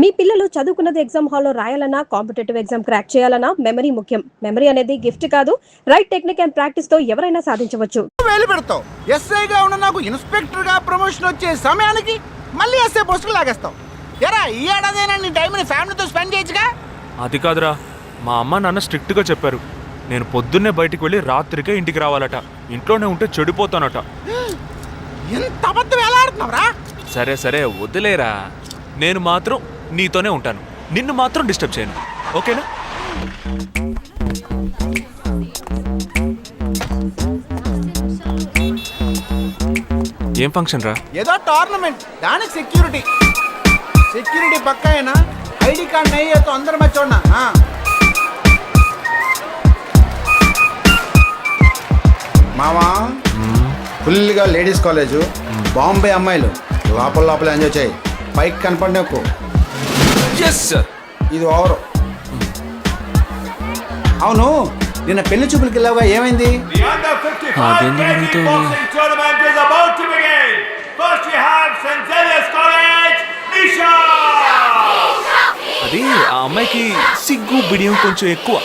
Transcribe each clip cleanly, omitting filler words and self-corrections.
మీ పిల్లలు చదువుకున్నది ఎగ్జామ్ హాల్లో రాయాలన్నా కాంపిటేటివ్ ఎగ్జామ్ క్రాక్ చేయాలన్నా మెమరీ ముఖ్యం. మెమరీ అనేది గిఫ్ట్ కాదు, రైట్ టెక్నిక్ అండ్ ప్రాక్టీస్ తో ఎవరైనా సాధించవచ్చు. వేలు పెడతావు ఎస్ఐగా ఉన్న నాకు ఇన్స్పెక్టర్ గా ప్రమోషన్ వచ్చే సమయానికి మళ్ళీ ఎస్ఐ పోస్టుకు లాగేస్తావు. ఎరా ఈ ఏడాదైనా నీ టైంని ఫ్యామిలీతో స్పెండ్ చేయొచ్చుగా. అది కాదురా, మా అమ్మ నాన్న స్ట్రిక్ట్ గా చెప్పారు. నేను పొద్దున్నే బయటికి వెళ్ళి రాత్రికే ఇంటికి రావాలట. ఇంట్లోనే ఉంటే చెడిపోతానట. ఎంత అబద్ధం ఎలా ఆడుతున్నావురా? సరే సరే వదిలేరా, నేను మాత్రం నీతోనే ఉంటాను. నిన్ను మాత్రం డిస్టర్బ్ చేయను, ఓకేనా? ఏం ఫంక్షన్ రా? ఏదో టోర్నమెంట్, దానికి సెక్యూరిటీ పక్కా అయినా ఐడి కార్డ్ నయ్యే తో అందరం మర్చోన్నా. మావా ఫుల్గా లేడీస్ కాలేజు, బాంబే అమ్మాయిలు లోపల ఎంజాయ్ చేయి. పైకి కనపడినకు ఇది ఓవరు. అవును, నిన్న పెళ్లి చూపులకి వెళ్ళావుగా, ఏమైంది? అది ఆ అమ్మాయికి సిగ్గు బిడియం కొంచెం ఎక్కువ.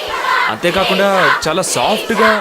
అంతేకాకుండా చాలా సాఫ్ట్గా.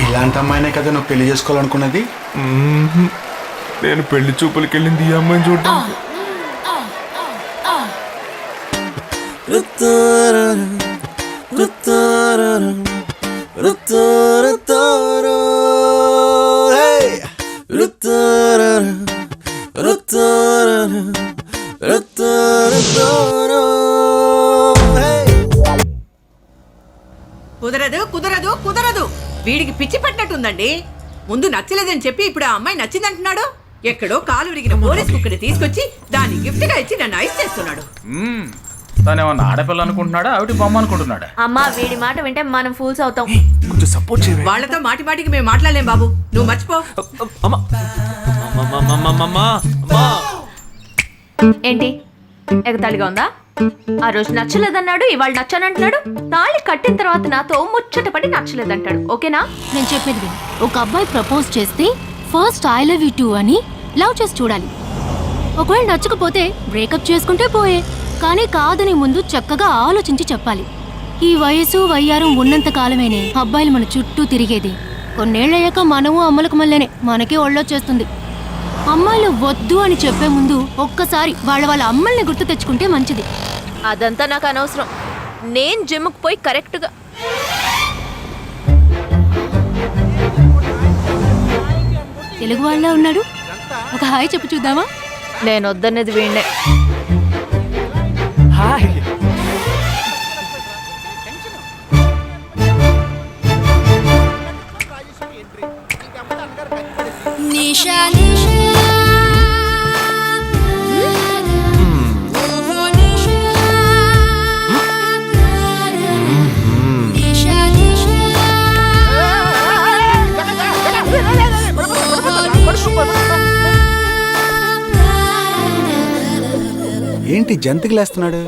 ఇలాంటి అమ్మాయినే కదా నువ్వు పెళ్లి చేసుకోవాలనుకున్నది? నేను పెళ్లి చూపులకి వెళ్ళింది ఈ అమ్మాయిని చూడడానికి. కుదరదు కుదరదు కుదరదు, వీడికి పిచ్చి పట్టినట్టుందండి. ముందు నచ్చలేదని చెప్పి ఇప్పుడు ఆ అమ్మాయి నచ్చిందంటున్నాడు. ఎక్కడో కాలు విరిగిన పోలీస్ కుక్కని తీసుకొచ్చి దాన్ని గిఫ్ట్ గా ఇచ్చి నన్ను ఐస్ చేస్తున్నాడు. తనేమన్నా ఆడపిల్ల అనుకుంటున్నాడా, ఆవిడ బొమ్మ అనుకుంటున్నాడా? అమ్మా, వీడి మాట వింటే మనం ఫూల్స్ అవుతాం. కొంచెం సపోర్ట్ చేయండి. వాళ్ళతో మాటి మాటికి మేము మాట్లాడలేం బాబు, నువ్వు మర్చిపో. ఏంటి ఎగతాళిగా ఉందా? ఆ రోజు నచ్చలేదన్నాడు, ఇవాళ నచ్చానంటున్నాడు. తాళి కట్టిన తర్వాత నాతో ముచ్చటపడి నచ్చలేదంటాడు. ఓకేనా? నేను చెప్పేది విను. ఒక అబ్బాయి ప్రపోజ్ చేస్తే first I love you two అని లవ్ చేసి చూడాలి. ఒకవేళ నచ్చకపోతే బ్రేకప్ చేసుకుంటే పోయే. కానీ కాదని ముందు చక్కగా ఆలోచించి చెప్పాలి. ఈ వయసు వయ్యారం ఉన్నంత కాలమేనే అబ్బాయిలు మన చుట్టూ తిరిగేది. కొన్నేళ్లయ్యాక మనము అమ్మలకు మళ్ళీనే మనకే ఒళ్ళొచ్చేస్తుంది. అమ్మాయిలు వద్దు అని చెప్పే ముందు ఒక్కసారి వాళ్ళ అమ్మల్ని గుర్తు తెచ్చుకుంటే మంచిది. అదంతా నాకు అనవసరం. నేను జిమ్కి పోయి కరెక్ట్గా తెలుగు వాళ్ళ ఉన్నాడు. ఒక హాయ్ చెప్పు చూద్దామా? నేను వద్దన్నది వీణ్ణే. హాయ్. ఏంటి జంతికి లేస్తున్నాడు?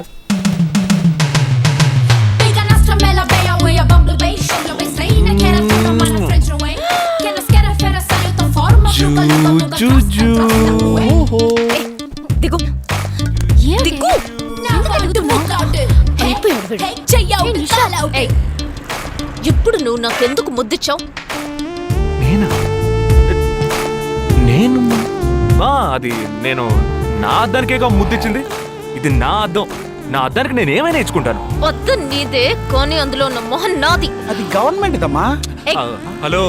దిగు దిగు. ఇప్పుడు నువ్వు నాకెందుకు ముద్దిచ్చావు? నేనా? అది నేను నా అద్దానికేగా ముద్దిచ్చింది. ఇది నా అద్దం. నా అద్దానికి నేను ఏమైనా ఇచ్చుకుంటాను. వద్దు నీదే, కానీ అందులో ఉన్న మొహం నాది. అది గవర్నమెంట్ దమ్మా. హలో,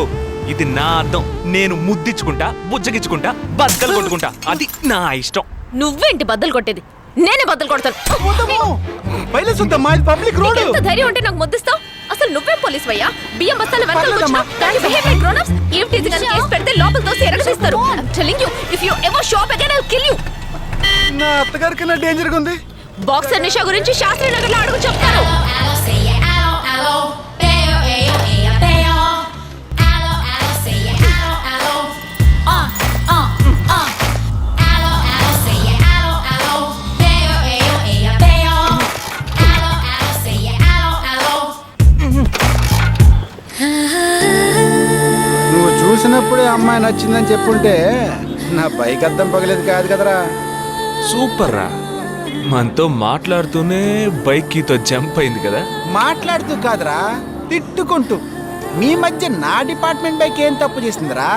ఇది నా అద్దం. నేను ముద్దిచ్చుకుంటా, బుజ్జగిచ్చుకుంటా, బద్దలు కొట్టుకుంటా. అది నా ఇష్టం. నువ్వేంటి బద్దలు కొట్టేది? నేనే బద్దలు కొడతాను. Public road. ఎంత ధైర్యం ఉంటే నాకు ముద్దిస్తావు? అసలు నువ్వేం పోలీస్ వయ్యా? బియ్యం బస్తాల వెనకాల కూర్చున్నా. దాని బిహేవియర్ గ్రోన్ అప్స్. ఏం టీజింగ్ అని కేసు పెడితే లోపల తోసి ఎరగదీస్తారు. I'm telling you, if you ever shop again, I'll kill you. నా అత్తగారి కన్నా డేంజర్ గా ఉంది. బాక్సర్ నిషా గురించి శాస్త్రి నగర్ లో అడుగు చెప్తారు. నువ్వు చూసినప్పుడే అమ్మాయి నచ్చిందని చెప్పుంటే నా బైక్ అద్దం పగలేదు కాదు కదరా. సూపర్ రా. మనతో మాట్లాడుతూనే బైక్ కీతో జంప్ అయింది కదా. మాట్లాడుతూ కాదురా, తిట్టుకుంటూ. మీ మధ్య నా డిపార్ట్మెంట్ బైక్ ఏం తప్పు చేసిందిరా?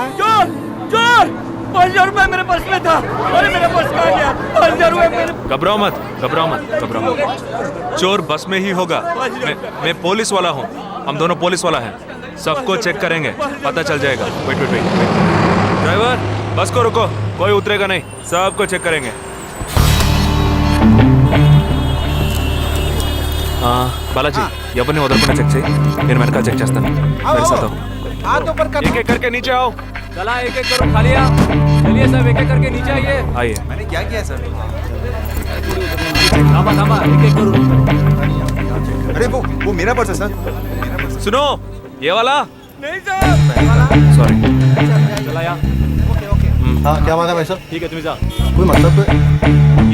घबराओ मत, घबराओ मत, घबराओ मत. चोर बस में ही होगा. मैं पुलिस वाला हूँ. हम दोनों पुलिस वाला हैं. सबको चेक करेंगे, पता चल जाएगा. Wait wait wait. ड्राइवर, बस को रुको. कोई उतरेगा नहीं. सबको चेक करेंगे. बालाजी, ఎవరిని వదలకుండా చెక్ చేయి. నేను వెనకాల చెక్ చేస్తాను. मेरे साथ आओ. हाथ ऊपर कर. एक एक करके नीचे आओ. चला एक एक करो खा लिया. चलिए सब एक एक करके नीचे आइए. आइए. मैंने क्या किया सर? थामा थामा एक एक करो. अरे वो मेरा पर्स है सर. सुनो, ये वाला नहीं सर. सॉरी. चला यार. हाँ क्या बात है भाई साहब? ठीक है तुम जा. कोई मतलब तो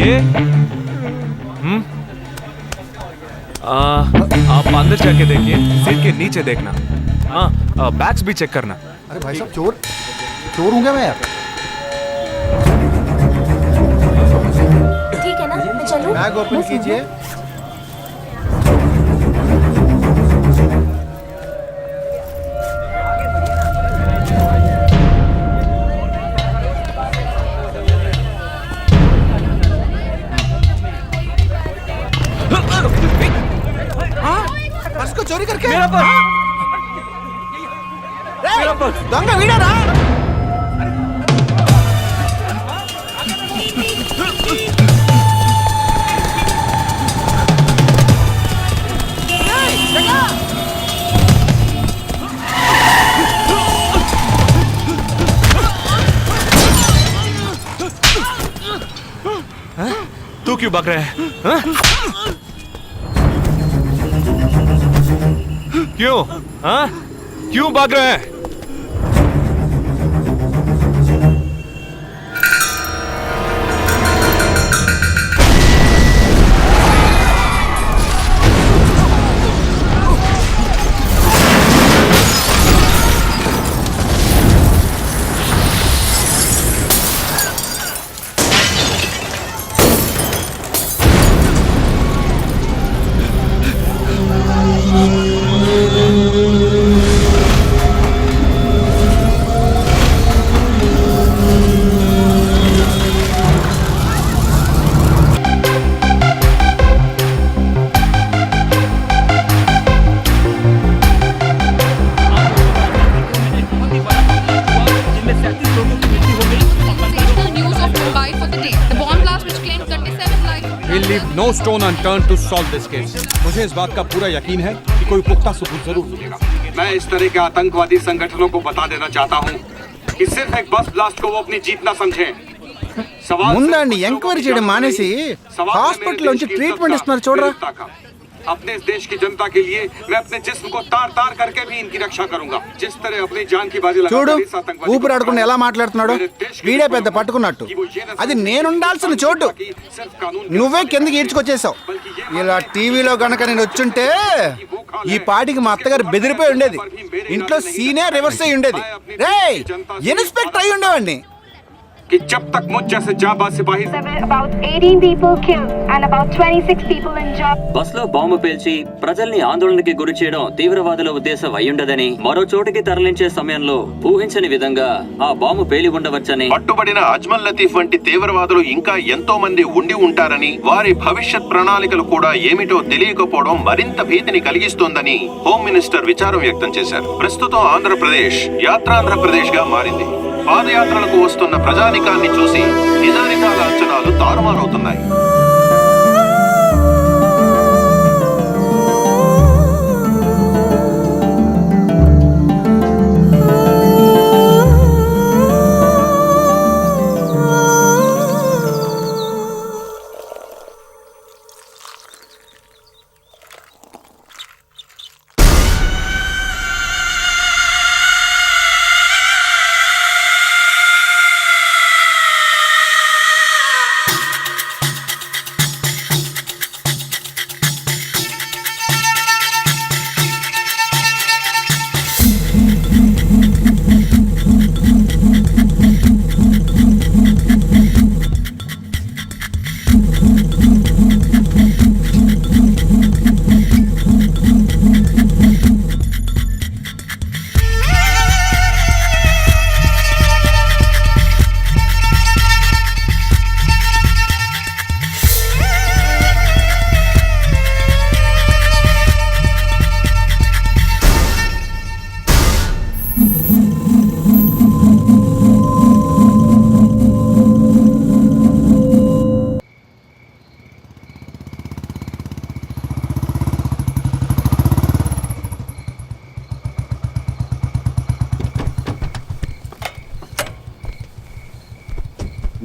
ये आप अंदर जाके देखिए. सीट के नीचे देखना. हाँ, बैग्स भी चेक करना. अरे भाई साहब चोर हूँ क्या मैं यार? ठीक है ना, मैं चलूं? बैग ओपन कीजिए. पर्स को चोरी करके मेरा पर्स. దొంగ వీడారా? तू क्यों भाग रहा है? हाँ? क्यों? हाँ? क्यों भाग रहा है? We'll leave no stone unturned to solve this case. मुझे इस बात का पूरा यकीन है कि कोई पुख्ता सबूत जरूर मिलेगा. मैं इस तरह के आतंकवादी संगठनों को बता देना चाहता हूँ कि सिर्फ एक बस ब्लास्ट को वो अपनी जीत ना समझें. ముందండి ఎంక్వైరీ చేయడం మానేసి హాస్పిటల్ నుంచి ట్రీట్మెంట్ ఇస్తున్నారు చూడరా. अपने इस देश की जनता के लिए मैं अपने जिस्म को तार तार करके भी इनकी रक्षा करूंगा. जिस तरह अपनी जान की बाजी చూడు, लगाकर इस आतंकवादी ఊపిరి ఆడకుండా ఎలా మాట్లాడుతున్నాడు. వీడే పెద్ద పట్టుకున్నట్టు. అది నేనుండాల్సిన చోటు. నువ్వే కిందకి ఈడ్చుకొచ్చేసావు. ఇలా టీవీలో గనక నేను వచ్చుంటే ఈ పాటికి మా అత్తగారు బెదిరిపోయి ఉండేది. ఇంట్లో సీనే రివర్స్ అయి ఉండేది. రేయ్, ఇన్స్పెక్టర్ అయి ఉండేవాడిని. कि जब तक मुझ जैसे जाबाज सिपाही about 18 people killed and about 26 people injured. బస్లో బాంబు పేల్చి ప్రజల్ని ఆందోళనకి గురి చేయడం తీవ్రవాదుల ఉద్దేశం అయ్యుండదని, మరో చోటికి తరలించే సమయంలో ఊహించని విధంగా ఆ బాంబు పేలి ఉండవచ్చని, పట్టుబడిన అజ్మల్ లతీఫ్ వంటి తీవ్రవాదులు ఇంకా ఎంతో మంది ఉండి ఉంటారని, వారి భవిష్యత్ ప్రణాళికలు కూడా ఏమిటో తెలియకపోవడం మరింత భీతిని కలిగిస్తోందని హోమ్ మినిస్టర్ విచారం వ్యక్తం చేశారు. ప్రస్తుతం ఆంధ్రప్రదేశ్ యాత్రాంధ్రప్రదేశ్ గా మారింది. పాదయాత్రలకు వస్తున్న ప్రజానికాన్ని చూసి నిజానికాల అంచనాలు తారుమారవుతున్నాయి.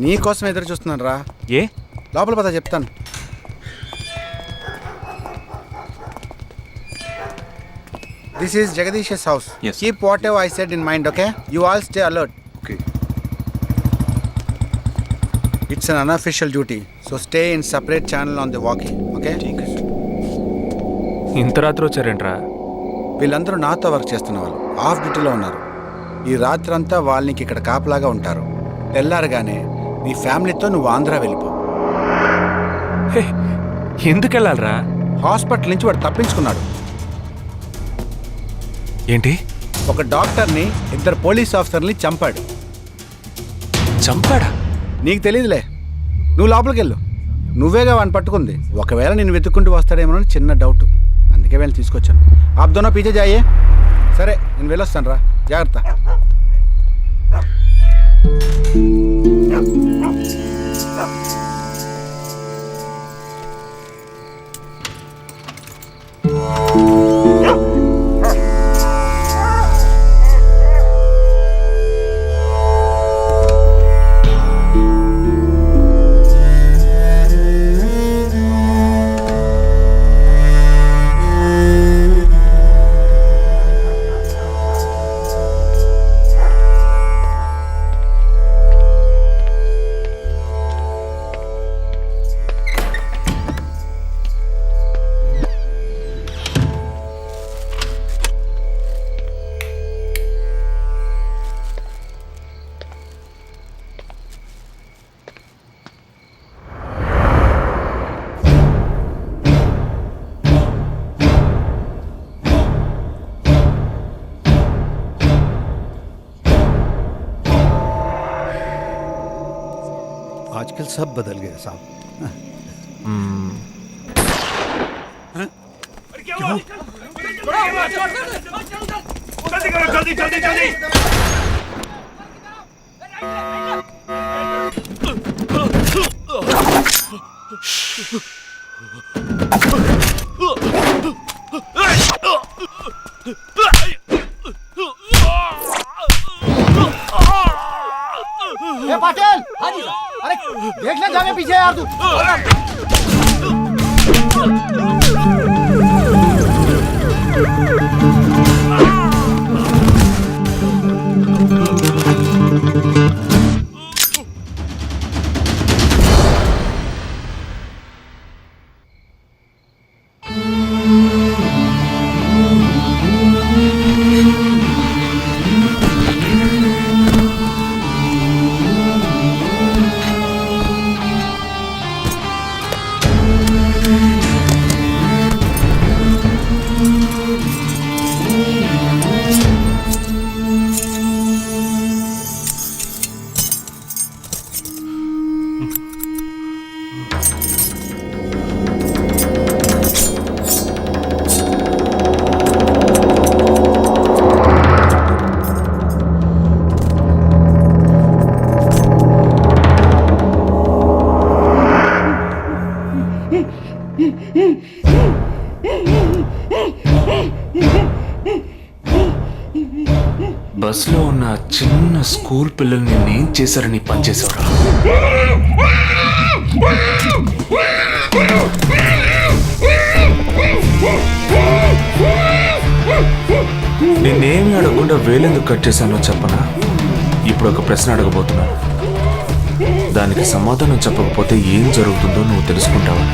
నీ కోసం ఎదురు చూస్తున్నాను రా. ఏ లోపల పద చెప్తాను. This is Jagadish house. Keep what ever I said in mind, okay? You all stay alert. Okay. It's an unofficial duty, so stay in separate channel on the walkie, okay? ఇంత రాత్రి వచ్చారేంట్రా? వీళ్ళందరూ నాతో వర్క్ చేస్తున్న వాళ్ళు, ఆఫ్ డ్యూటీలో ఉన్నారు. ఈ రాత్రంతా వాళ్ళకి ఇక్కడ కాపలాగా ఉంటారు. తెల్లారగానే నీ ఫ్యామిలీతో నువ్వు ఆంధ్ర వెళ్ళిపో. ఎందుకు వెళ్ళాలరా? హాస్పిటల్ నుంచి వాడు తప్పించుకున్నాడు. ఏంటి? ఒక డాక్టర్ని, 2 పోలీస్ ఆఫీసర్ని చంపాడు. చంపాడా? నీకు తెలియదులే, నువ్వు లోపలికి వెళ్ళు. నువ్వేగా వాడిని పట్టుకుంది. ఒకవేళ నేను వెతుక్కుంటూ వస్తాడేమోనని చిన్న డౌట్, అందుకే వెళ్ళి తీసుకొచ్చాను. ఆప్ దోనో పీछे जाइए. సరే నేను వెళ్ళొస్తాను రా, జాగ్రత్త. आजकल सब बदल गया साहब. जल्दी जल्दी जल्दी. पाटिल, हाँ जी सर. अरे देख ले जाने पीछे यार तू. బస్లో ఉన్న చిన్న స్కూల్ పిల్లల్ని నేను చేశారని పనిచేసేవారా? నేనేమి అడగకుండా వేలెందుకు కట్ చేశానో చెప్పనా? ఇప్పుడు ఒక ప్రశ్న అడగబోతున్నాను. దానికి సమాధానం చెప్పకపోతే ఏం జరుగుతుందో నువ్వు తెలుసుకుంటావా?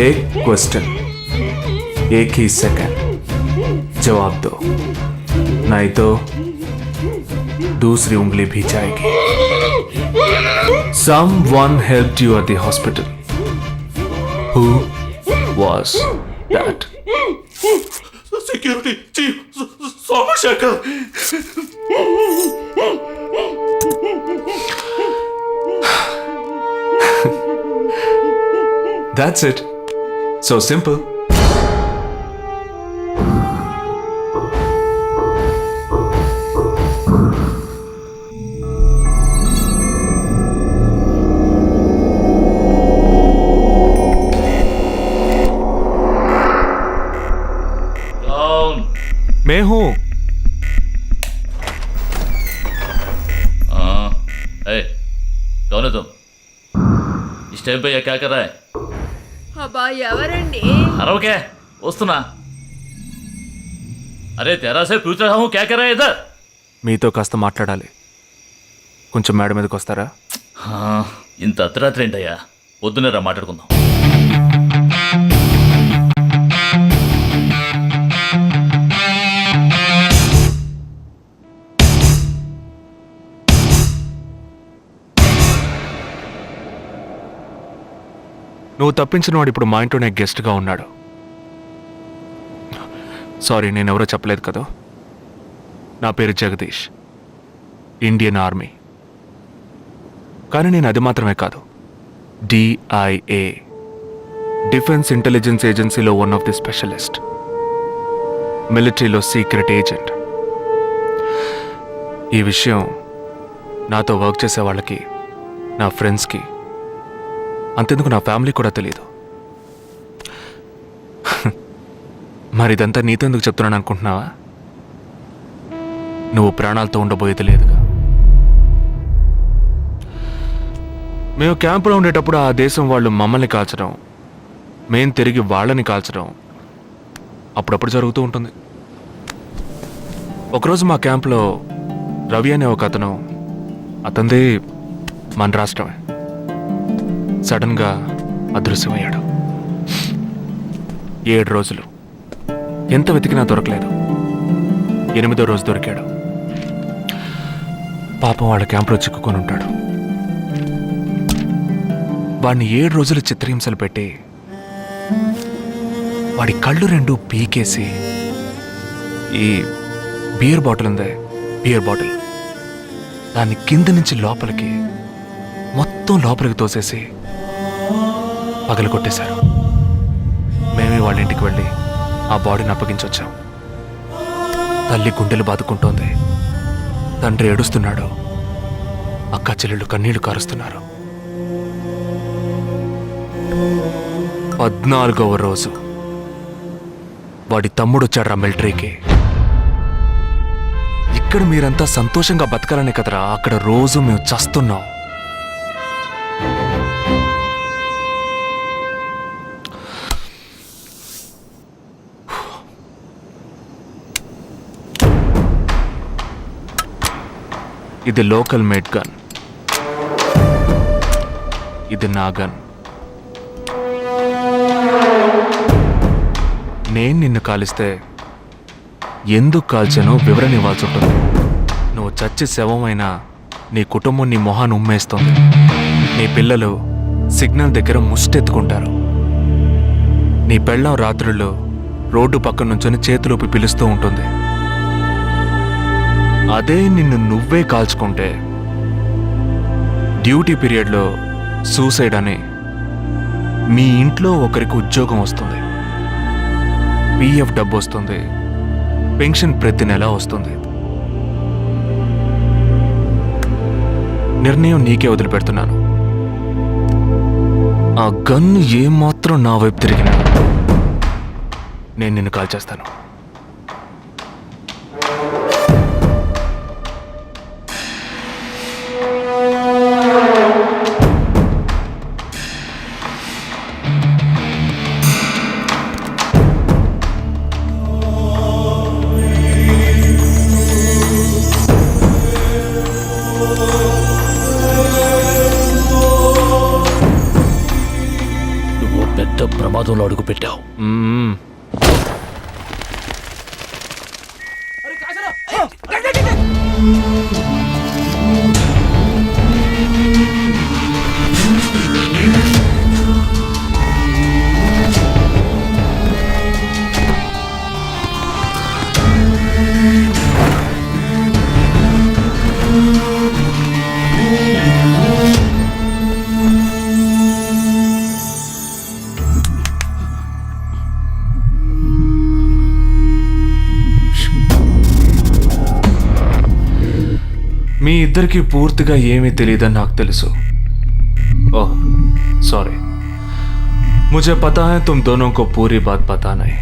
एक क्वेश्चन, एक ही सेकंड, जवाब दो, नहीं तो दूसरी उंगली भी जाएगी. Someone helped you at the hospital. Who was that? Security chief Somashekar. That's it. So simple. मैं हूँ. कौन है तुम? इस टाइम पे ये क्या कर रहा है? అబ్బా ఎవరండి? अरे वस्तुना अरे तेरा से पूछ रहा हूँ क्या कर रहा है इधर? మీతో కాస్త మాట్లాడాలి. కొంచెం మేడ మీదకి వస్తారా? ఇంత అర్ధరాత్రి ఏంటయ్యా? పొద్దున్నే రా మాట్లాడుకుందాం. నువ్వు తప్పించిన వాడు ఇప్పుడు మా ఇంట్లోనే గెస్ట్గా ఉన్నాడు. సారీ, నేనెవరో చెప్పలేదు కదా. నా పేరు జగదీష్, ఇండియన్ ఆర్మీ. కానీ నేను అది మాత్రమే కాదు, DIA, డిఫెన్స్ ఇంటెలిజెన్స్ ఏజెన్సీలో వన్ ఆఫ్ ది స్పెషలిస్ట్, మిలిటరీలో సీక్రెట్ ఏజెంట్. ఈ విషయం నాతో వర్క్ చేసే వాళ్ళకి, నా ఫ్రెండ్స్కి, అంతెందుకు నా ఫ్యామిలీ కూడా తెలియదు. మరి ఇదంతా నీతో ఎందుకు చెప్తున్నాను అనుకుంటున్నావా? నువ్వు ప్రాణాలతో ఉండబోయేది లేదుగా. మేము క్యాంపులో ఉండేటప్పుడు ఆ దేశం వాళ్ళు మమ్మల్ని కాల్చడం, మేం తిరిగి వాళ్ళని కాల్చడం అప్పుడప్పుడు జరుగుతూ ఉంటుంది. ఒకరోజు మా క్యాంప్లో రవి అనే ఒక అతను, అతనిది మన రాష్ట్రమే, సడన్గా అదృశ్యమయ్యాడు. 7 రోజులు ఎంత వెతికినా దొరకలేదు. 8వ రోజు దొరికాడు. పాపం వాళ్ళ క్యాంపులో చిక్కుకొని ఉంటాడు. వాడిని 7 రోజులు చిత్రహింసలు పెట్టి వాడి కళ్ళు 2 పీకేసి ఈ బియర్ బాటిల్ ఉందే, బియర్ బాటిల్, దాన్ని కింద నుంచి లోపలికి మొత్తం లోపలికి తోసేసి పగలు కొట్టేశారు. మేమే వాళ్ళ ఇంటికి వెళ్ళి ఆ బాడీని అప్పగించొచ్చాం. తల్లి గుండెలు బాదుకుంటోంది, తండ్రి ఏడుస్తున్నాడు, అక్క చెల్లెళ్ళు కన్నీళ్లు కారుస్తున్నారు. 14వ రోజు వాడి తమ్ముడు వచ్చాడు రా మిలిటరీకి. ఇక్కడ మీరంతా సంతోషంగా బతకాలనే కదరా, అక్కడ రోజు మేము చస్తున్నాం. ఇది లోకల్ మేడ్ గన్, ఇది నా గన్. నేను నిన్ను కాలిస్తే ఎందుకు కాల్చానో వివరణ ఇవ్వాల్సి ఉంటుంది. నువ్వు చచ్చి శవమైనా నీ కుటుంబం నీ మొహాన్ని ఉమ్మేస్తోంది. నీ పిల్లలు సిగ్నల్ దగ్గర ముష్టెత్తుకుంటారు. నీ పెళ్ళం రాత్రుల్లో రోడ్డు పక్కన నుంచొని చేతులోపి పిలుస్తూ ఉంటుంది. అదే నిన్ను నువ్వే కాల్చుకుంటే డ్యూటీ పీరియడ్లో సూసైడ్ అని మీ ఇంట్లో ఒకరికి ఉద్యోగం వస్తుంది, PF డబ్బు వస్తుంది, పెన్షన్ ప్రతి నెల వస్తుంది. నిర్ణయం నీకే వదిలిపెడుతున్నాను. ఆ గన్ను ఏమాత్రం నా వైపు తిరిగినా నేను నిన్ను కాల్ చేస్తాను. నువ్వు పెద్ద ప్రమాదంలో అడుగు పెట్టావు. మీ ఇద్దరికి పూర్తిగా ఏమీ తెలియదని నాకు తెలుసు. ओह सॉरी, मुझे पता है तुम दोनों को पूरी बात पता नहीं.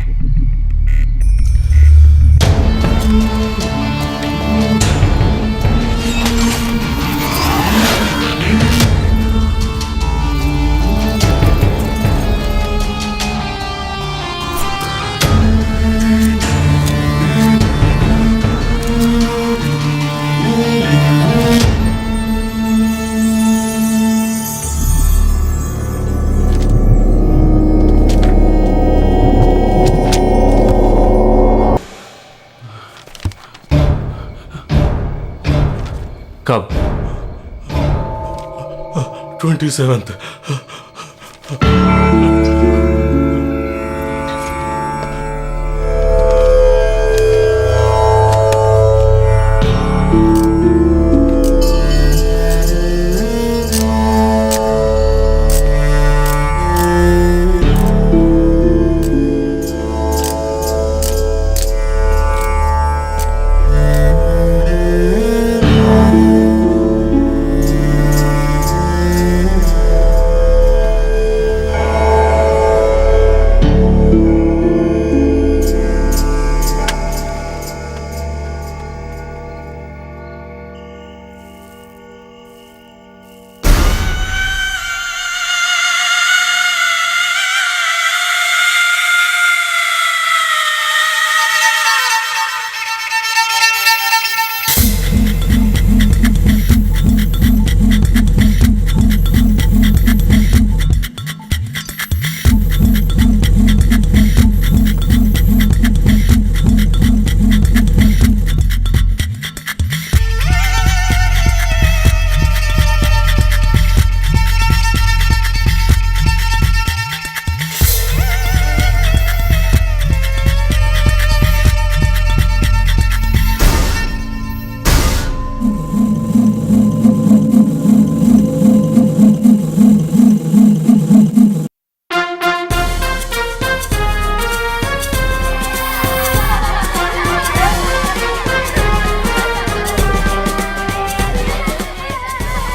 कब? 27th.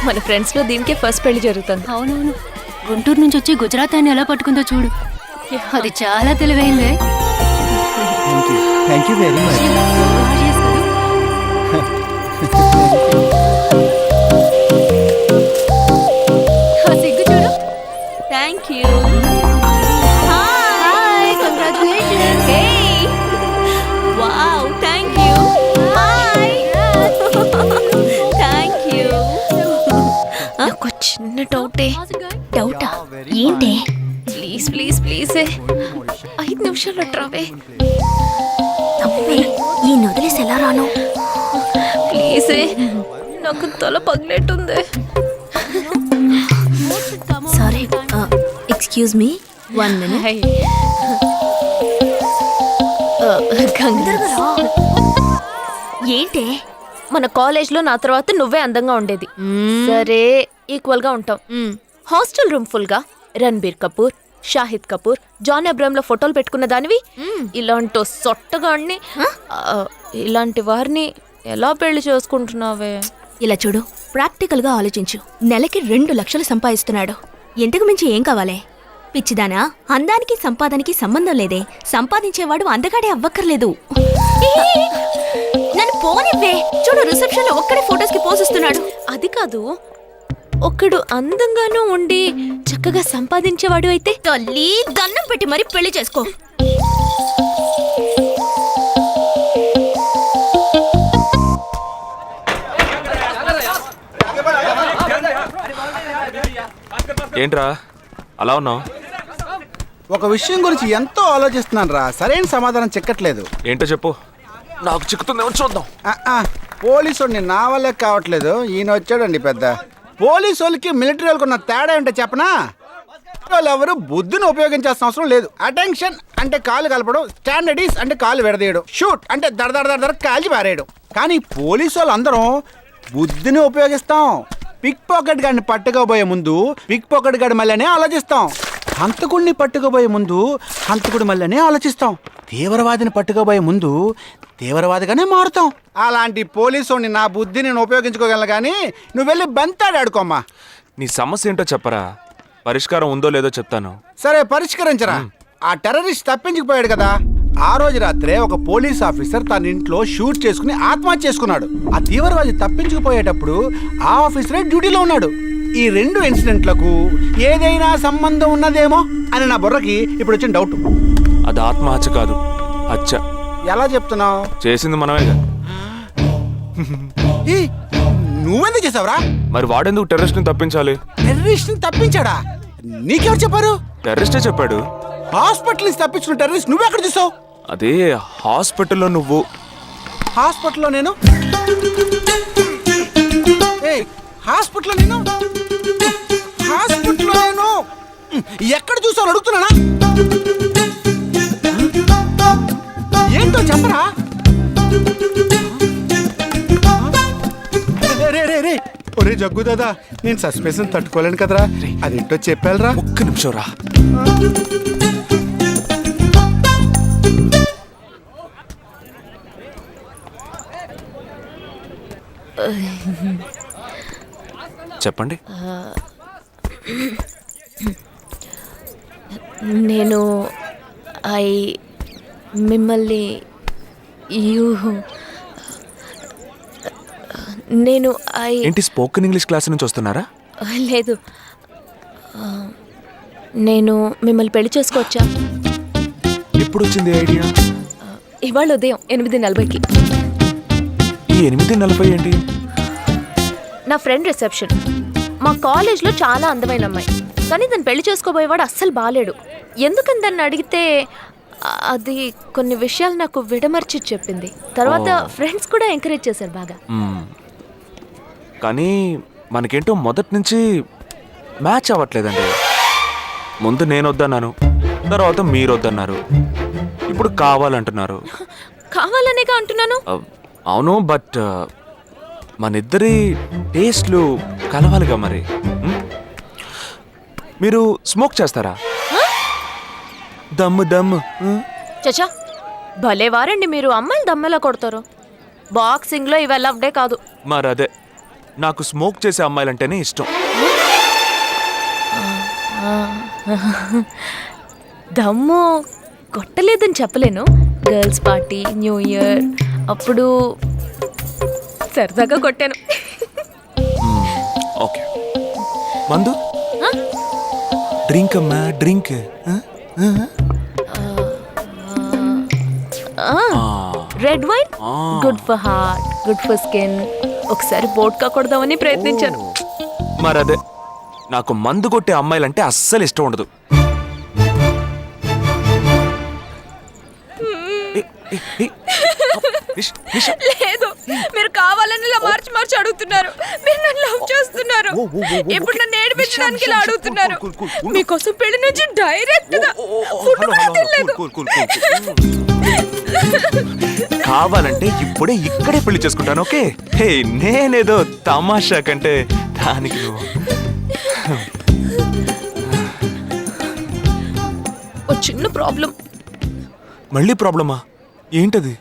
మన ఫ్రెండ్స్ లో దీనికే ఫస్ట్ పెళ్లి జరుగుతుంది. అవునవును, గుంటూరు నుంచి వచ్చి గుజరాత్ అని ఎలా పట్టుకుందో చూడు. అది చాలా తెలివైందే. Thank you very much. సిగ్గు చూడు. Thank you. Hi, congratulations. Hey wow, thank you. Hi thank you. నాకు చిన్న డౌటా? ఏంటే? ప్లీజ్ ప్లీజ్ ప్లీజ్ 5 నిమిషాలు ట్రావే. ఈ నొదిలేసి ఎలా రాను? ప్లీజ్, నాకు తల పగిలేటుంది. Sorry, excuse me, 1 minute. ఏంటే? మన కాలేజ్లో నా తర్వాత నువ్వే అందంగా ఉండేది. సరే, ఈక్వల్ గా ఉంటాం. హాస్టల్ రూమ్ ఫుల్ గా రణబీర్ కపూర్, షాహిద్ కపూర్, జాన్ అబ్రామ్ లో ఫోటోలు పెట్టుకున్న దానివి ఇలాంటి సొట్టగాడిని ఇలాంటి వారిని ఎలా పెళ్లి చేసుకుంటున్నావే? ఇలా చూడు, ప్రాక్టికల్ గా ఆలోచించు. నెలకి 2 లక్షలు సంపాదిస్తున్నాడు. ఇంతకు మించి ఏం కావాలే? పిచ్చిదానా, అందానికి సంపాదనకి సంబంధం లేదే. సంపాదించేవాడు అందగాడే అవ్వక్కర్లేదు. నన్ను పోనివ్వే. చూడు, రిసెప్షన్ లో ఒక్కడే ఫోటోస్ కి పోసిస్తున్నాడు. అది కాదు, ఒక్కడు అందంగానూ ఉండి చక్కగా సంపాదించేవాడు అయితే తల్లి దండం పెట్టి మరి పెళ్లి చేసుకో. ఏంట్రా అలా ఉన్నావు? ఒక విషయం గురించి ఎంతో ఆలోచిస్తున్నాను రా, సరైన సమాధానం చిక్కట్లేదు. ఏంటో చెప్పు, నాకు చిక్కుతుందేమో చూద్దాం. పోలీసు నా వల్లే కావట్లేదు. ఈయన వచ్చాడండి పెద్ద. పోలీసు వాళ్ళకి మిలిటరీ వాళ్ళకి ఉన్న తేడా ఏంటో చెప్పనా? వాళ్ళు ఎవరు బుద్ధిని ఉపయోగించాల్సిన అవసరం లేదు. అటెన్షన్ అంటే కాలు కలపడం, స్టాండర్డీస్ అంటే కాలు విడదీయడం, షూట్ అంటే దడ కాల్చి పారేయడం. కానీ పోలీసు వాళ్ళు అందరం బుద్ధిని ఉపయోగిస్తాం. పిక్ పాకెట్ గాడిని పట్టుకోబోయే ముందు పిక్ పాకెట్ గాడి మళ్ళీనే ఆలోచిస్తాం. హంతకుడిని పట్టుకోబోయే ముందు హంతకుడి మళ్ళీనే ఆలోచిస్తాం. తీవ్రవాదిని పట్టుకోబోయే ముందు తీవ్రవాదిగానే మారుతాం. అలాంటి పోలీసుని నా బుద్ధిని నేను ఉపయోగించుకోగలను, కానీ నువ్వు వెళ్ళి బంతాడు ఆడుకోమ్మా. నీ సమస్య ఏంటో చెప్పరా, పరిష్కారం ఉందో లేదో చెప్తాను. సరే, పరిష్కరించరా. ఆ టెర్రరిస్ట్ తప్పించుకుపోయాడు కదా, ఆ రోజు రాత్రే ఒక పోలీస్ ఆఫీసర్ తన ఇంట్లో షూట్ చేసుకుని ఆత్మహత్య చేసుకున్నాడు. ఆ తీవ్రవాది తప్పించుకుపోయేటప్పుడు ఆ ఆఫీసరే డ్యూటీలో ఉన్నాడు. ఈ 2 ఇన్సిడెంట్లకు ఏదైనా సంబంధం ఉన్నదేమో అని నా బుర్రకి ఇప్పుడు వచ్చిన డౌట్. అది ఆత్మహత్య కాదు, హత్య. ఎలా చెప్తున్నావు? చేసింది మనమేగా. నువ్వెందుకు చేసావురా? మరి వాడెందుకు టెర్రరిస్ట్ ని తప్పించాలి? టెర్రరిస్ట్ ని తప్పించాడా? నీకెవరు చెప్పారు? టెర్రరిస్టే చెప్పాడు. హాస్పిటల్ నుంచి తప్పించిన టెర్రరిస్ట్ నువ్వెక్కడ చూసావు? అదే హాస్పిటల్లో నువ్వు. హాస్పిటల్లో నేను? హాస్పిటల్లో నేను? హాస్పిటల్లో నేను ఎక్కడ చూసావు అడుగుతున్నానా? ఏంటో చెప్పరా? రే ఒరే జగ్గు దాదా, నేను సస్పెన్షన్ తట్టుకోలేను కదరా. అదేంటో చెప్పాలరా. ఒక్క నిమిషం రా. చెప్పండి. నేను మిమ్మల్ని ఏంటి, స్పోకెన్ ఇంగ్లీష్ క్లాస్ నుంచి వస్తున్నారా? లేదు, నేను మిమ్మల్ని పెళ్లి చేసుకోవచ్చా? ఎప్పుడు వచ్చింది ఐడియా? ఇవాళ ఉదయం 8:40కి. ఈ 8:40 ఏంటి? నా ఫ్రెండ్ రిసెప్షన్. మా కాలేజ్లో చాలా అందమైన అమ్మాయి, కానీ దాన్ని పెళ్లి చేసుకోబోయేవాడు అస్సలు బాలేడు. ఎందుకని దాన్ని అడిగితే అది కొన్ని విషయాలు నాకు విడమర్చి చెప్పింది. తర్వాత ఫ్రెండ్స్ కూడా ఎంకరేజ్ చేశారు బాగా. కానీ మనకేంటో మొదటి నుంచి మ్యాచ్ అవ్వట్లేదండి. ముందు నేను వద్దన్నాను, తర్వాత మీరు వద్దన్నారు, ఇప్పుడు కావాలంటున్నారు. కావాలనేగా అంటున్నాను. అవును, బట్ మనిద్దరి టేస్ట్లు కలవాలిగా. మరి మీరు స్మోక్ చేస్తారా? దమ్ము దమ్ము. చచ్చా, భలే వారండి మీరు. అమ్మాయిలు దమ్మెలా కొడతారు. బాక్సింగ్లో ఇవి లవ్డే కాదు. మరి అదే, నాకు స్మోక్ చేసే అమ్మాయిలంటేనే ఇష్టం. దమ్ము కొట్టలేదని చెప్పలేను. గర్ల్స్ పార్టీ, న్యూ ఇయర్ అప్పుడు సరదాగా కొట్టాను. ఓకే, మందు డ్రింక్ అమ్మా, drink. Red wine good for heart, good for skin. ఒకసారి బోట్కా కొడదామని ప్రయత్నించాను. మరి అదే, నాకు మందు కొట్టే అమ్మాయిలంటే అస్సలు ఇష్టం ఉండదు. లేదు, మీరు కావాలని ఇలా మార్చి అడుగుతున్నారు. మీరు నన్ను లవ్ చేస్తున్నారు. ఇప్పుడు నన్ను ఏడిపించడానికి ఇలా అడుగుతున్నారు. మీకోసం పెళ్లి నుంచి డైరెక్ట్ గా ఫుడ్ కూడా తినలేదు. కావాలంటే ఇప్పుడే ఇక్కడే పెళ్లి చేసుకుంటాను. ఓకే, హే, నేనేదో తమాషా కంటే దానికి ప్రాబ్లం. మళ్ళీ ప్రాబ్లమా? ఏంటది?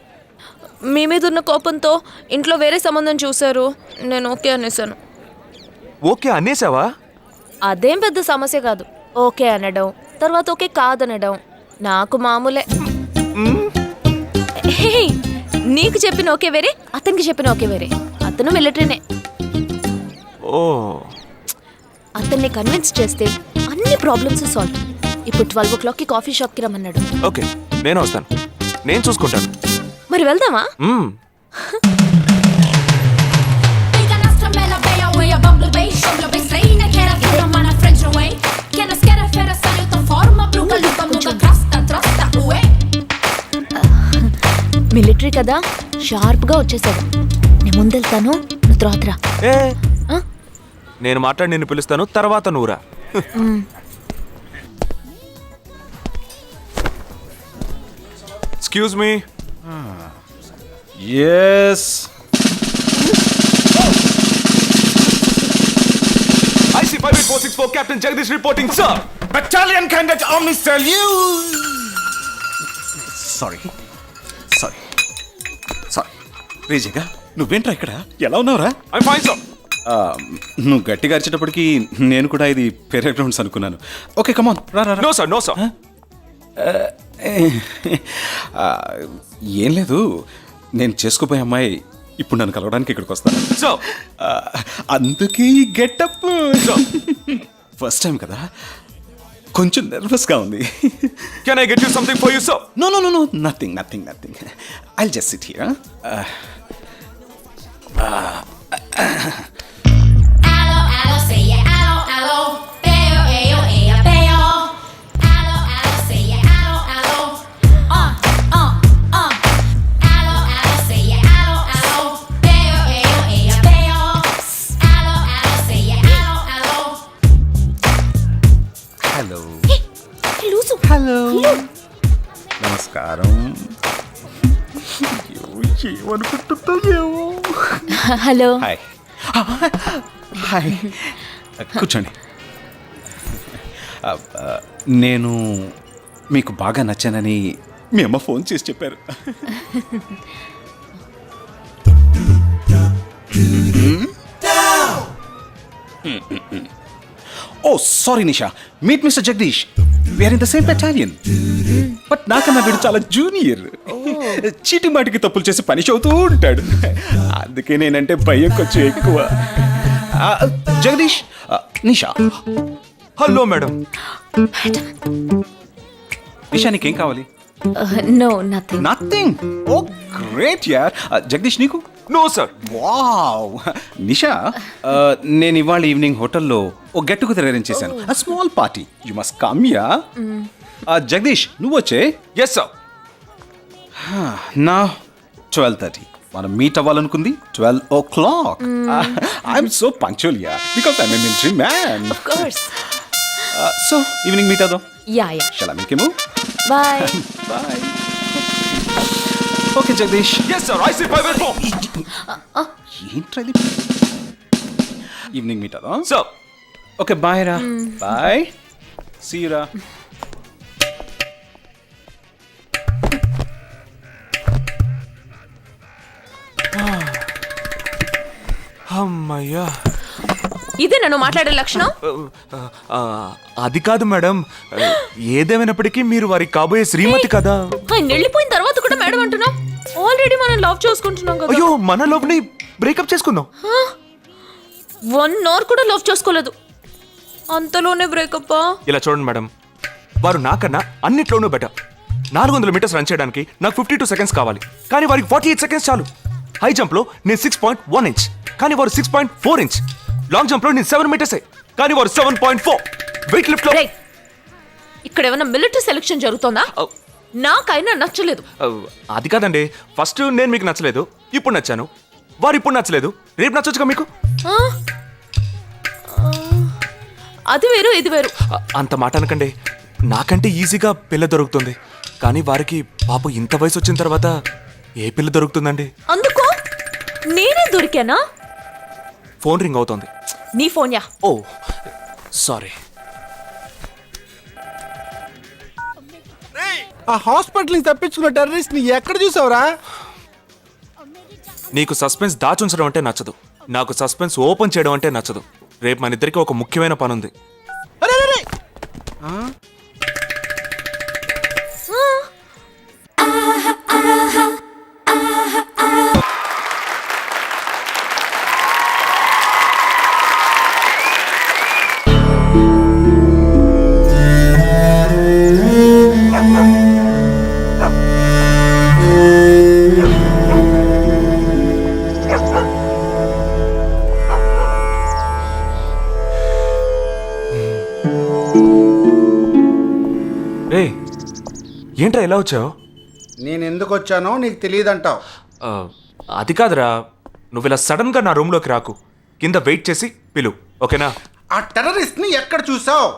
మీ మీద ఉన్న కోపంతో ఇంట్లో వేరే సంబంధం చూశారు. నేను ఓకే అనేసాను. ఓకే అనేసావా? అదేం పెద్ద సమస్య కాదు. ఓకే అనడం, తర్వాత ఓకే కాదనడం నాకు మామూలే. హే, నీకు చెప్పిన ఓకే వేరే, అతనికి చెప్పిన ఓకే వేరే. అతను మిలిటరీనే. ఓ, అతన్ని కన్విన్స్ చేస్తే అన్ని ప్రాబ్లమ్స్ సాల్వ్. ఇప్పుడు 12 o'clockకి కాఫీ షాప్కి రమ్మన్నాడు. ఓకే, నేను వస్తాను. నేను చూసుకుంటాను. మరి వెళ్దామా? మిలిటరీ కదా, షార్ప్గా వచ్చేసాడు. నేను ముందెళ్తాను, నువ్వు తర్వాత రా. నేను మాట్లాడి నిన్ను పిలుస్తాను, తర్వాత నువ్వురా. Excuse me. Yes. IC-58-464 Captain Jagdish reporting, sir. Battalion Cadet Army salute. Sorry. రేజిగా, నువ్వేంట్రా ఇక్కడ? ఎలా ఉన్నావురా? I'm fine, sir. నువ్వు గట్టిగా అరిచేటప్పటికి నేను కూడా ఇది పేరే గ్రౌండ్స్ అనుకున్నాను. ఓకే, కమాన్ రా. No, sir. ఏం లేదు, నేను చేసుకోపోయే అమ్మాయి ఇప్పుడు నన్ను కలవడానికి ఇక్కడికి వస్తాను. So, అందుకే ఈ గెటప్. ఫస్ట్ టైం కదా, కొంచెం నర్వస్గా ఉంది. can I get you something for you, sir? No, nothing. I'll just sit here. Allo, say yeah, allo, peo, ea, peo. Allo, say yeah, allo. Allo, say yeah, allo, peo, ea, peo. Allo, say yeah, allo. Hello. నమస్కారం. ఏమనుకుంటుందో ఏమో. Hello. Hi. కూర్చోండి. నేను మీకు బాగా నచ్చానని మీ అమ్మ phone చేసి చెప్పారు. Oh sorry Nisha, meet mister Jagadish. We are in the same battalion. But నాకన్నా వీడు చాలా జూనియర్. చీటింగ్ మాటికి తప్పులు చేసి పని అవుతూ ఉంటాడు. అందుకే నేనంటే భయం కొంచెం ఎక్కువ. జగదీష్, నిషా. Hello madam. నిషా, నీకేం కావాలి? No, nothing. Nothing? Oh great యార్. జగదీష్, నీకు? No sir. వావ్. నిషా, నేను ఇవాళ ఈవినింగ్ హోటల్లో ఓ గెట్ టుగెదర్ అరేంజ్ చేశాను. Small party. You must come ya. Jagadish, నువ్వు వచ్చే. Yes sir. నా 12:30 మనం మీట్ అవ్వాలనుకుంది 12 o'clock. I'm so punctual ya, because I'm a military man. Of course. So evening meet అవుదాం. Ya. Shall I make you move? Bye. Okay Jagadish. Yes sir. IC-58-4. ఏంట్రా ఇది? Evening meet అవుదాం. Sir. Okay, bye రా. Bye. See you రా. అమ్మయ్యా. ఇదే నన్ను మాట్లాడే లక్షణం? అది కాదు మేడం, ఏదేమైనప్పటికీ మీరు వారి కాబోయే శ్రీమతి కదా. ఆయన వెళ్ళిపోయిన తర్వాత కూడా మేడం అంటున్నావు? ఆల్రెడీ మనం లవ్ చేసుకుంటున్నాం కదా. అయ్యో, మన లవ్ ని బ్రేకప్ చేసుకుందాం. 1 hour కూడా లవ్ చేసుకోలేదు, అంతలోనే బ్రేకప్? ఇలా చూడండి మేడం, వారు నాకన్నా అన్నిట్లోనూ బెటర్. 400 meters రన్ చేయడానికి నాకు 52 seconds కావాలి, కానీ వారికి 48 seconds చాలు. హై జంప్ లో నేను 6.1 inch, కానీ వారు 6.4 inch. లాంగ్ జంప్ లో నేను 7 meters, కానీ వారు 7.4. వెయిట్ లిఫ్ట్ లో ఇక్కడ ఏమైనా మిలిటరీ సెలక్షన్ జరుగుతుందా? నాకైనా నచ్చలేదు. అది కాదండి, ఫస్ట్ నేను మీకు నచ్చలేదు, ఇప్పుడు నచ్చాను. వారు ఇప్పుడు నచ్చలేదు, రేపు నచ్చొచ్చుగా మీకు. అది వేరు, ఇది వేరు. అంత మాట అనకండి, నాకంటే ఈజీగా పిల్ల దొరుకుతుంది, కానీ వారికి పాప ఇంత వయసు వచ్చిన తర్వాత ఏ పిల్ల దొరుకుతుందండి? అందుకో నేనే దొరికానా? ఫోన్ రింగ్ అవుతోంది. నీ ఫోన్ యా? ఓ సారీ. ఆ హాస్పిటల్ నుంచి తప్పించుకున్న టెర్రరిస్ట్ ని ఎక్కడ చూసావురా? నీకు సస్పెన్స్ దాచుంచడం అంటే నచ్చదు, నాకు సస్పెన్స్ ఓపెన్ చేయడం అంటే నచ్చదు. రేపు మన ఇద్దరికి ఒక ముఖ్యమైన పని ఉంది. ఏంట్రా ఎలా వచ్చావు? నేను ఎందుకు వచ్చానో నీకు తెలియదంటావు. అది కాదురా, నువ్వు ఇలా సడన్ గా నా రూమ్ లోకి రాకు, కింద వెయిట్ చేసి పిలు, ఓకేనా? ఆ టెర్రరిస్ట్ ని ఎక్కడ చూసావు?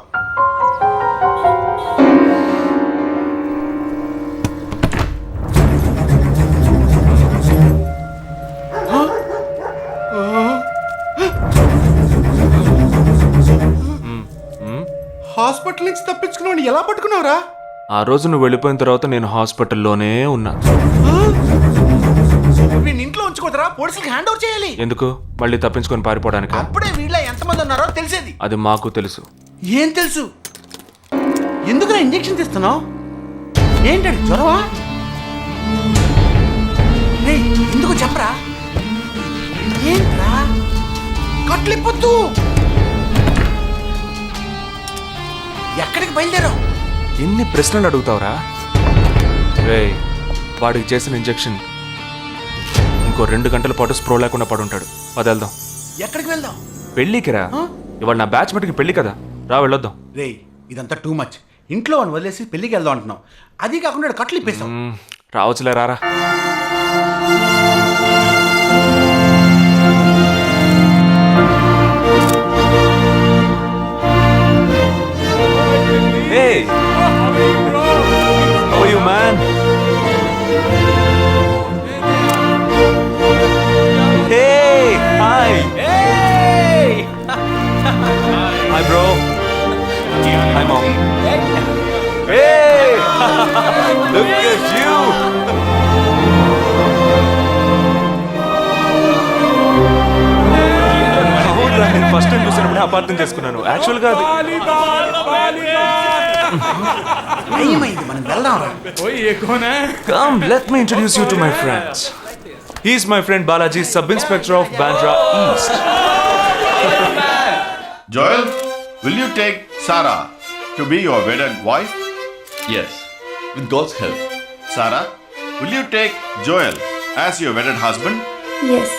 హాస్పిటల్ నుంచి తప్పించుకున్నావు, ఎలా పట్టుకున్నావురా? ఆ రోజు నువ్వు వెళ్ళిపోయిన తర్వాత నేను హాస్పిటల్లోనే ఉన్నా. ఇంట్లో ఉంచుకోదరా, పోలీసులకు హ్యాండ్ ఓవర్ చేయాలి. ఎందుకు? మళ్ళీ తప్పించుకొని పారిపోవడానికి? అప్పుడే వీళ్ళ ఎంతమంది ఉన్నారో తెలిసేది. అది మాకు తెలుసు. ఏం తెలుసు? ఎందుకు ఇంజెక్షన్ తీస్తున్నావు? ఏంటండి జ్వరమా? ఎందుకు చెప్పరా? ఏంట్రా కట్లిప్పొద్దు. ఎక్కడికి బయలుదేరావు? ఎన్ని ప్రశ్నలు అడుగుతావురా? రేయ్, వాడికి చేసిన ఇంజెక్షన్ ఇంకో 2 గంటల పాటు స్ప్రో లేకుండా పడుంటాడు. వెళ్దాం. ఎక్కడికి వెళ్దాం? పెళ్ళికి రా. ఇవాళ నా బ్యాచ్ మటుకి పెళ్ళి కదా, రా వెళ్ళొద్దాం. రేయ్, ఇదంతా టూ మచ్. ఇంట్లో అని వదిలేసి పెళ్ళికి వెళ్దాం అంటున్నావు, అది కాకుండా కట్లు ఇప్పేసావు. రావచ్చులే, రారా. Hey! How are you, man? Hey! Hi! Hey! Hi, bro. Hi, mom. Hey! Look at you! అవునురా, నేను ఫస్ట్ టైం చూసినప్పుడు అపార్థం చేసుకున్నాను. యాక్చువల్గా అది Come, let me introduce you to my friends. He's my friend Balaji, Sub-Inspector of Bandra East. Joel, will you take Sarah to be your wedded wife? Yes, with God's help. Sarah, will you take Joel as your wedded husband? Yes,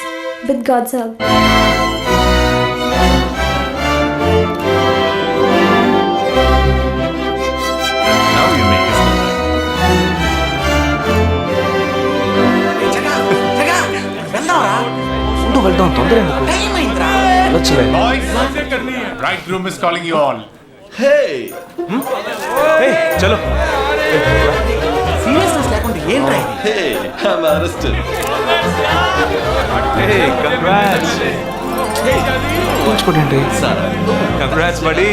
with God's help. Now you make us look right. వెళ్దాం, తొందర ఎందుకు? వెళ్ళొచ్చులే. Bridegroom is calling you all. Hey! చలో. Seriousness లేకుండా ఏంట్రా? Hey, I'm arrested. Hey, congrats. ఉంచుకోండి. Congrats, buddy.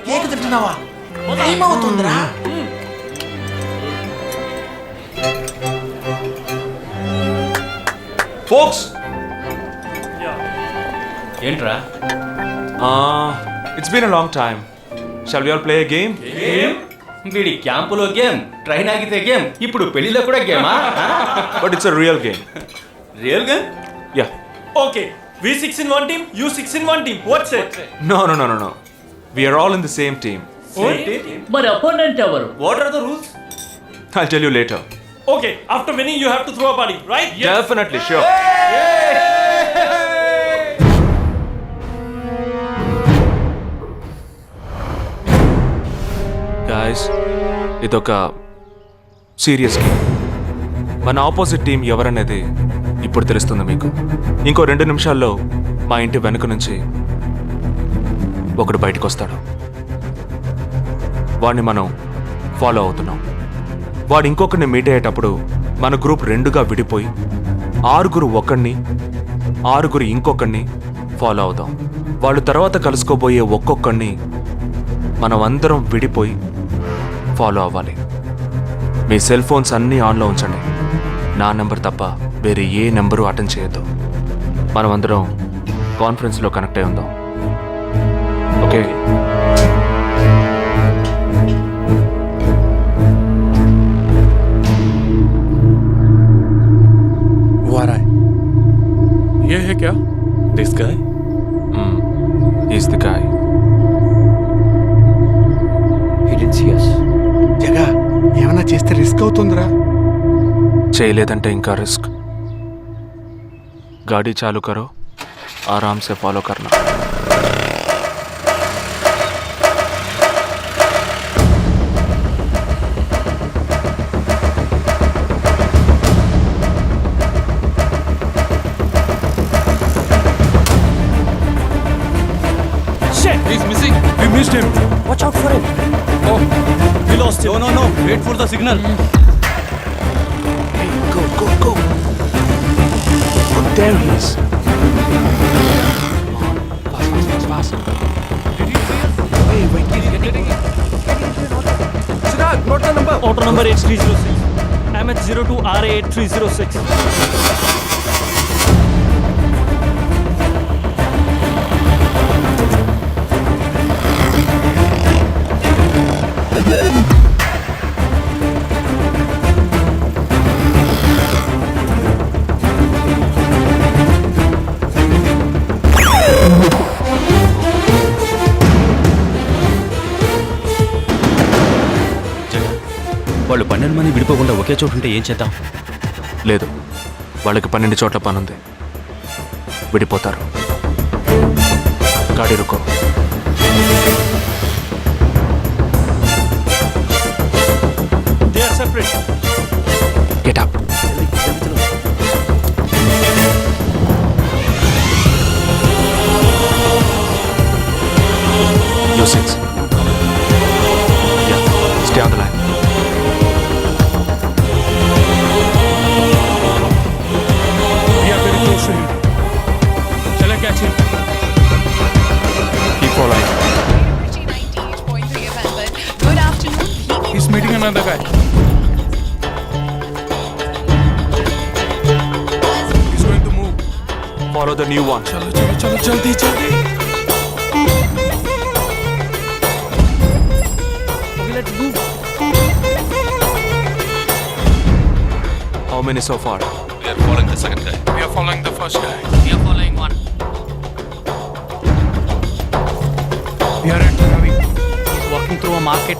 Cake తింటున్నావా? Time అవుతుందిరా. Folks. ఏంట్రా? It's been a long time. Shall we all play a game? వీడి క్యాంపులో గేమ్, ట్రైన్ ఆగితే గేమ్, ఇప్పుడు పెళ్లిలో కూడా గేమా? But it's a real game. Real game? Yeah. Okay, we 6 in one team, you 6 in one team. What's it? No. We are all in the same team. మరి opponent ఎవరు? What are the rules? I'll tell you later. Okay, after winning you have to throw a party, right? Definitely, sure. Guys, ఇదొక serious game. మన opposite team ఎవరనేది ఇప్పుడు తెలుస్తుంది మీకు. ఇంకో 2 నిమిషాల్లో మా ఇంటి వెనుక నుంచి ఒకడు బయటకు వస్తాడు. వాడిని మనం ఫాలో అవుతున్నాం. వాడు ఇంకొకరిని మీట్ అయ్యేటప్పుడు మన గ్రూప్ 2గా విడిపోయి 6 ఒకడిని 6 ఇంకొకడిని ఫాలో అవుదాం. వాళ్ళు తర్వాత కలుసుకోబోయే ఒక్కొక్కడిని మనం అందరం విడిపోయి ఫాలో అవ్వాలి. మీ సెల్ ఫోన్స్ అన్నీ ఆన్లో ఉంచండి. నా నెంబర్ తప్ప వేరే ఏ నెంబరు అటెండ్ చేయొద్దు. మనం అందరం కాన్ఫరెన్స్లో కనెక్ట్ అయి ఉందాం. ఓకే? वो आ रहा है. ये है क्या? This guy? He's the guy. He didn't see us. జగా ఏమైనా చేస్తే రిస్క్ అవుతుందిరా. చేయలేదంటే ఇంకా రిస్క్. गाड़ी चालू करो, आराम से फॉलो करना. Shit! He's missing. We missed him. Watch out for him. Oh, we lost him. No. Wait for the signal. Hey, go. Oh, there he is. Fast. Wait. Chirag, note the number. Auto number H306. MH02RA8306. వాళ్ళు 12 మంది విడిపోకుండా ఒకే చోటు ఉంటే ఏం చేద్దాం? లేదు, వాళ్ళకి 12 చోట్ల పనుంది. విడిపోతారు. గాడి రుకో. They are separate. Get up. You 6. Yeah, stay on the line. We are very close to him. Shall I catch him? Keep following. Good afternoon. He's meeting another guy. He's going to move. Follow the new one. चलो जल्दी. Okay, let's move. How many so far? We are following the second guy. We are following the first guy. We are following one. We are at Ravi. He's walking through a market.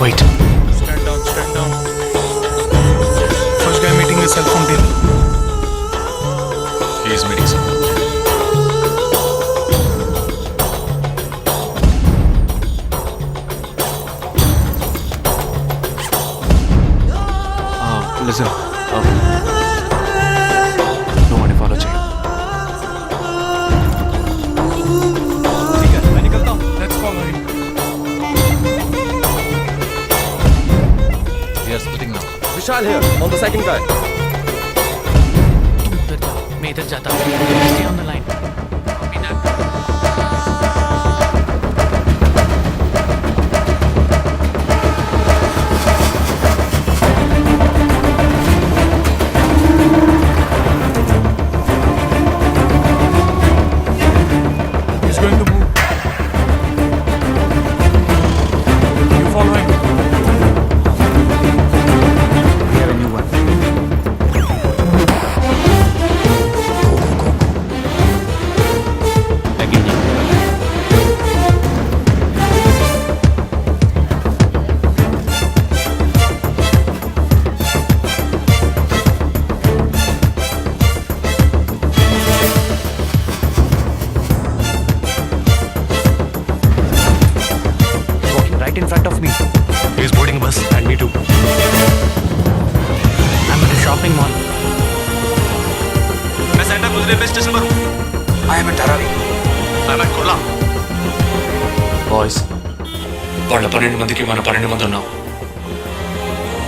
Wait. Stand down. First guy meeting a cell phone dealer. He is meeting someone. Listen. No one follow chain. Let's follow him. We are splitting now. Vishal here, on the second guy. तुम उधर जाओ, मैं इधर जाता हूँ. Stay on the line. He's going to move. You follow him. We have a new one. Walking right in front of me. He is boarding a bus and me too. I'm at a shopping mall. मैं centre गुजरे पे station पर हूँ. I am at Dharavi. I am at Kurla. Boys, వాళ్ళ 12 మందికి మన 12 మంది ఉన్నాం.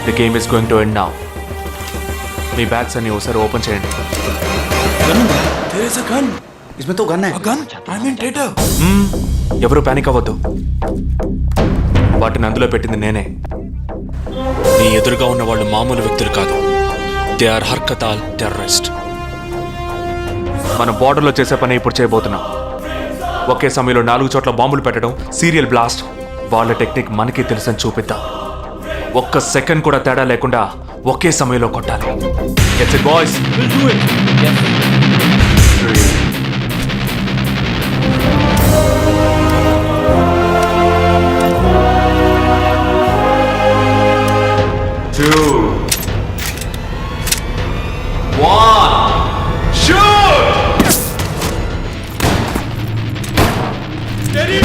The game is going to end now. Me bags అన్ని ఒకసారి ఓపెన్ చేయండి. इसमें तो गन है. ఎవరు పానిక్ అవ్వద్దు. వాటిని అందులో పెట్టింది నేనే. నీ ఎదురుగా ఉన్న వాళ్ళు మామూలు వ్యక్తులు కాదు. దే ఆర్ హర్కతాల్ టెర్రరిస్ట్. మన బార్డర్లో చేసే పని ఇప్పుడు చేయబోతున్నాం. ఒకే సమయంలో 4 చోట్ల బాంబులు పెట్టడం, సీరియల్ బ్లాస్ట్. వాళ్ళ టెక్నిక్ మనకి తెలుసని చూపిద్దాం. ఒక్క సెకండ్ కూడా తేడా లేకుండా ఒకే సమయంలో కొట్టాలి. Gets it boys. Will do it. yes. 3, 2, 1, shoot! Steady!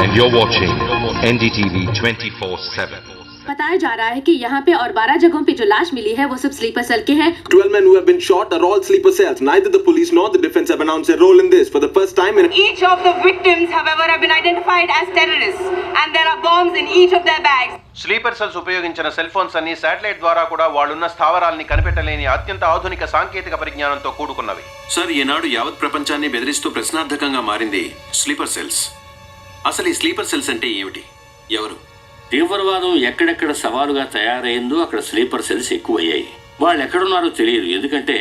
And you're watching NDTV 24/7. बताया जा रहा है कि यहाँ पे और 12 जगहों पे जो लाश मिली है वो सब स्लीपर सेल के हैं. 12 men who have been shot are all sleeper cells. Neither the police nor the defense have announced their role in this. For the first time in Each of the victims, however, have been identified as terrorists, and there are bombs in each of their bags. Sleeper cells ఉపయోగించిన cell phones అన్ని satellite ద్వారా కూడా వాళ్ళున్న స్థావరాల్ని కనిపెట్టలేని అత్యంత ఆధునిక సాంకేతిక పరిజ్ఞానంతో కూడుకున్నవి. Sir, ఈనాడు యావత్ ప్రపంచాన్ని బెదిరిస్తూ ప్రశ్నార్థకంగా మారింది స్లీపర్ సెల్స్. అసలు ఈ స్లీపర్ సెల్స్ అంటే ఏమిటి? ఎవరు? తీవ్రవాదం ఎక్కడెక్కడ సవాలుగా తయారైందో అక్కడ స్లీపర్ సెల్స్ ఎక్కువయ్యాయి. వాళ్ళు ఎక్కడున్నారో తెలియదు. ఎందుకంటే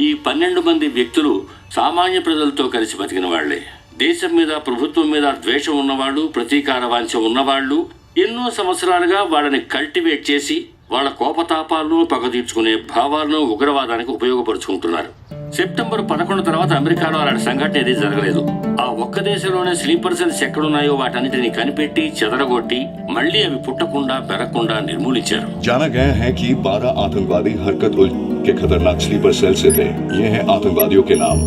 ఈ 12 మంది వ్యక్తులు సామాన్య ప్రజలతో కలిసి బతికిన వాళ్లే. దేశం మీద, ప్రభుత్వం మీద ద్వేషం ఉన్నవాళ్ళు, ప్రతీకార వాంఛ ఉన్నవాళ్ళు ఎన్నో సంవత్సరాలుగా వాళ్ళని కల్టివేట్ చేసి వాళ్ళ కోపతాపాలను, పగ తీర్చుకునే భావాలను ఉగ్రవాదానికి ఉపయోగపరుచుకుంటున్నారు. సెప్టెంబర్ 11 తర్వాత అమెరికాలో అలాంటి సంఘటన ఏది జరగలేదు. ఆ ఒక్క దేశంలోనే స్లీపర్ సెల్స్ ఎక్కడున్నాయో వాటన్నిటిని కనిపెట్టి చెదరగొట్టి మళ్లీ అవి పుట్టకుండా పెరగకుండా నిర్మూలించారు. जाना गया है कि 12 आतंकवादी हरकत उल के खतरनाक स्लीपर सेल से थे. ये हैं आतंकवादियों के नाम: